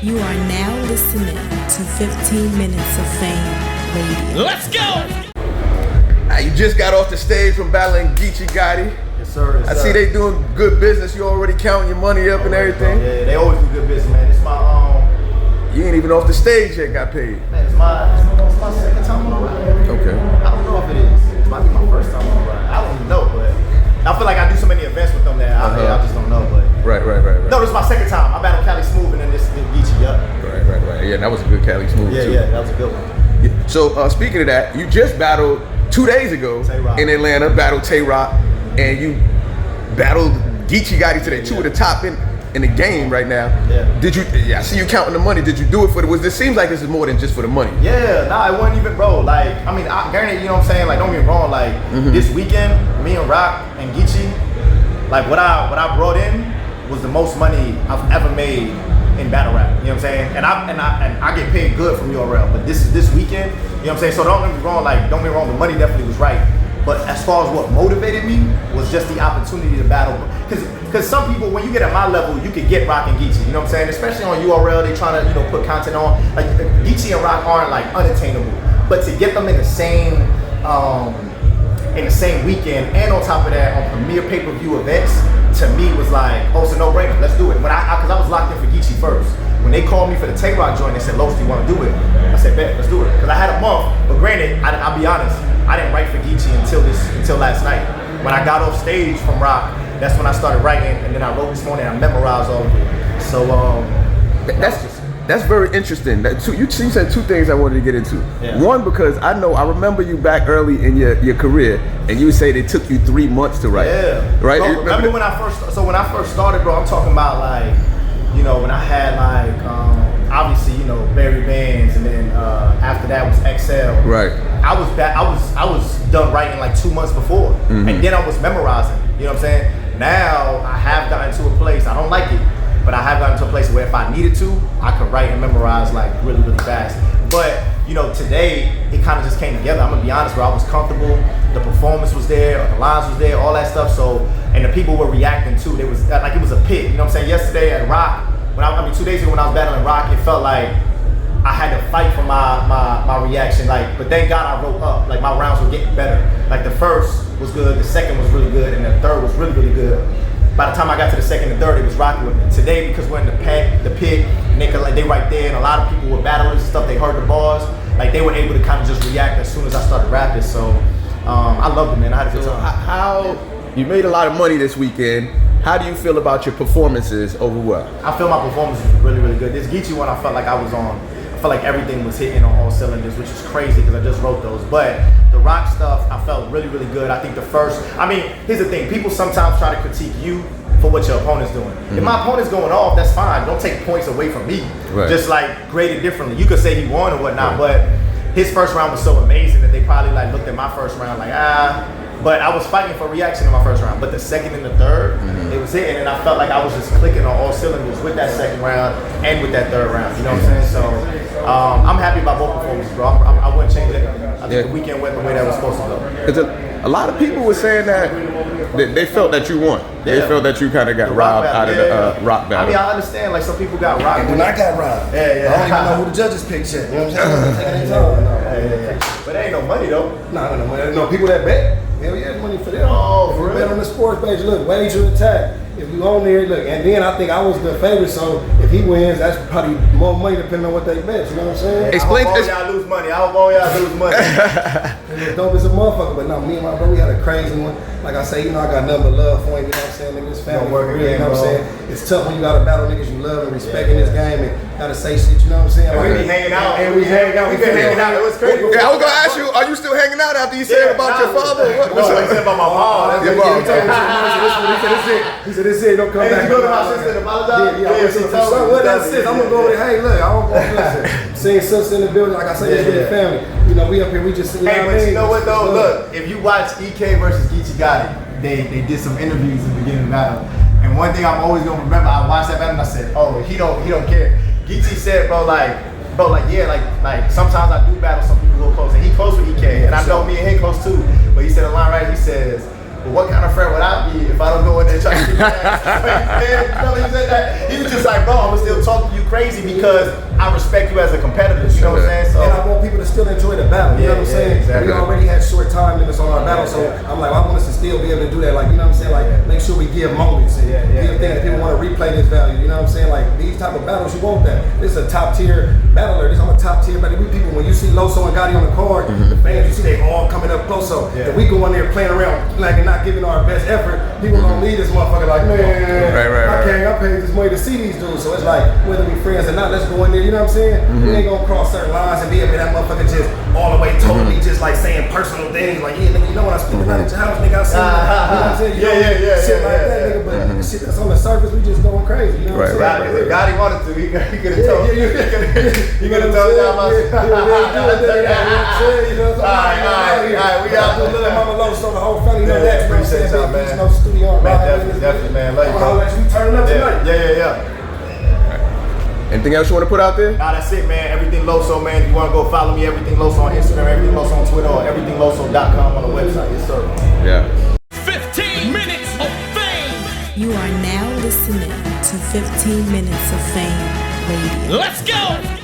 You are now listening to 15 Minutes of Fame Radio. Let's go! You just got off the stage from battling Geechi, Gotti. Yes, sir. Yes, I sir. see they doing good business. You already counting your money up and everything. Yeah, they always do good business, man. It's my You ain't even off the stage yet. Got paid. man. It's my second time on the ride. Okay. I don't know if it is. It might be my first time on the ride. I don't even know, but I feel like I do so many events with them that I just don't know. But Right. no, this is my second time. I battled Cali Smooth and then this Geechi up. Right. Yeah, that was a good Cali Smooth too. Yeah, that was a good one. Yeah. So speaking of that, you just battled 2 days ago Tay-Rock. in Atlanta. Battled Tay-Rock, and you battled Geechi Gotti today. Two of the top in the game right now. Yeah. Did you? Yeah, I see you counting the money. Did you do it for the? This seems like this is more than just for the money. Yeah, nah, it wasn't even, bro. Like, I mean, I guarantee, you know what I'm saying? Like, don't get me wrong. Like, this weekend, me and Rock and Geechi, like, what I brought in was the most money I've ever made in battle rap. You know what I'm saying? And I get paid good from URL, but this weekend, you know what I'm saying? So don't get me wrong. Like, don't get me wrong. The money definitely was right. But as far as what motivated me was just the opportunity to battle. Because some people, when you get at my level, you could get Rock and Geechi. You know what I'm saying? Especially on URL, they trying to, put content on. Like, Geechi and Rock aren't like unattainable. But to get them in the same weekend, and on top of that, on premier pay-per-view events, to me was like, oh, it's a no-brainer. Let's do it. Because I was locked in for Geechi first. When they called me for the Tay-Rock joint, they said, Loso, do you want to do it? I said, bet, let's do it. Because I had a month, but granted, I'll be honest, I didn't write for Geechi until last night. When I got off stage from Rock, that's when I started writing, and then I wrote this morning, and I memorized all of it. So, That's very interesting. You said two things I wanted to get into. Yeah. One, because I remember you back early in your career, and you would say it took you 3 months to write. Yeah. Right? Bro, remember when I first started, bro, I'm talking about like, when I had like, obviously, Barry Bands, and then after that was XL. Right. I was done writing like 2 months before, and then I was memorizing. You know what I'm saying? Now I have gotten to a place, I don't like it, but I have gotten to a place where if I needed to, I could write and memorize like really, really fast. But today it kind of just came together. I'm gonna be honest, bro. I was comfortable. The performance was there, the lines was there, all that stuff. So, and the people were reacting too. It was like it was a pit. You know what I'm saying? Yesterday at Rock, 2 days ago when I was battling Rock, it felt like I had to fight for my reaction. Like, but thank God I wrote up. Like my rounds were getting better. Like the first was good, the second was really good, and the third was really, really good. By the time I got to the second and third, it was rocking with me. Today, because we're in the pit, and they right there, and a lot of people were battlers and stuff. They heard the bars, like they were able to kind of just react as soon as I started rapping. So I loved it, man. I had a good time. How you made a lot of money this weekend? How do you feel about your performances over what? I feel my performances was really, really good. This Geechi one, I felt like I was on. I felt like everything was hitting on all cylinders, which is crazy because I just wrote those. But the Rock stuff, I felt really, really good. I think here's the thing. People sometimes try to critique you for what your opponent's doing. If my opponent's going off, that's fine. Don't take points away from me. Right. Just like grade it differently. You could say he won or whatnot, but his first round was so amazing that they probably like looked at my first round like, But I was fighting for reaction in my first round. But the second and the third, it was hitting, and I felt like I was just clicking on all cylinders with that second round and with that third round. You know what I'm saying? So I'm happy about both performances, bro. I wouldn't change it. I think the weekend went the way that was supposed to go. Because a lot of people were saying that they felt that you won. They felt that you kind of got robbed out of the Rock battle. I mean, I understand. Like some people got robbed. And I got robbed. Yeah. I don't even know who the judges picked yet. You know what I'm saying? But there ain't no money though. No, people that bet. Hell yeah, money for them. Oh, if for you real? bet on the sports page, look, wager attack. If you on there, look, and then I think I was the favorite, so if he wins, that's probably more money depending on what they bet. You know what I'm saying? Explain. I hope all y'all lose money. It's dope as a motherfucker, but no, me and my bro, we had a crazy one. Like I say, I got nothing but love for him. You know what I'm saying? Nigga, this family Don't work for real. You know what I'm again, saying? It's tough when you gotta battle niggas you love and respect in this game and gotta say shit. You know what I'm saying? And we be hanging out. And we hang out. We been hanging out. It was crazy. Yeah, I was gonna ask you, are you still hanging out after you said about your father? What you said about my mom? That's Your what mom. He said, this it, don't come Hey, back. did you go to my sister and apologize? Yeah, she told me. what that's it. I'm gonna go over there. Hey, look, I don't listen. Seeing sister in the building, like I say, it's really family. We up here, we just. Hey, but you know what though? Look, if you watch EK versus Geechi Gotti, they did some interviews in the beginning of the battle, and one thing I'm always gonna remember, I watched that battle and I said, oh, he don't care. Geechi said, like sometimes I do battle some people who are close, and he close with EK, and I know me and him close too. But he said a line right. He says, well, what kind of friend would I be if I don't go in there trying to keep my ass? You know, he said that. He was just like, bro, I'm gonna still talk to you crazy because I respect you as a competitor. You know what I'm saying? So and I want people to still enjoy the battle. You know what I'm saying? Exactly. We already had short time limits on our battle, so I'm like, I want us to still be able to do that. Like, you know what I'm saying? Like, make sure we give moments and give things people want to replay this value. You know what I'm saying? Like, these type of battles, you want that. This is a top tier battler. I'm a top tier battler. We people, when you see Loso and Gotti on the card, the fans, you see they all coming up close. So if we go in there playing around like and not giving our best effort, people gonna leave this motherfucker like, man, I paid this money to see these dudes. So it's like, whether we friends or not, let's go in there. You know what I'm saying? We ain't gonna cross certain lines and be able to that motherfucker just all the way totally just like saying personal things like, yeah, nigga, you know what I spent the night at your house, nigga, I seen you know what I'm saying? Shit like that, nigga. But the shit that's on the surface, we just going crazy. You know what I'm saying? If Gotti wanted to, he could have told you. He could have told y'all about you know what I'm saying? All right, we got to little mama Loso, the whole family know that. Appreciate y'all, man. No studio, Definitely, man. Love you, bro. We turning up tonight. Yeah. Anything else you want to put out there? Nah, that's it, man. Everything Loso, man. If you want to go follow me, Everything Loso on Instagram, Everything Loso on Twitter, or everythingloso.com on the website. Yes, sir. Yeah. 15 minutes of fame. You are now listening to 15 Minutes of Fame Radio. Let's go.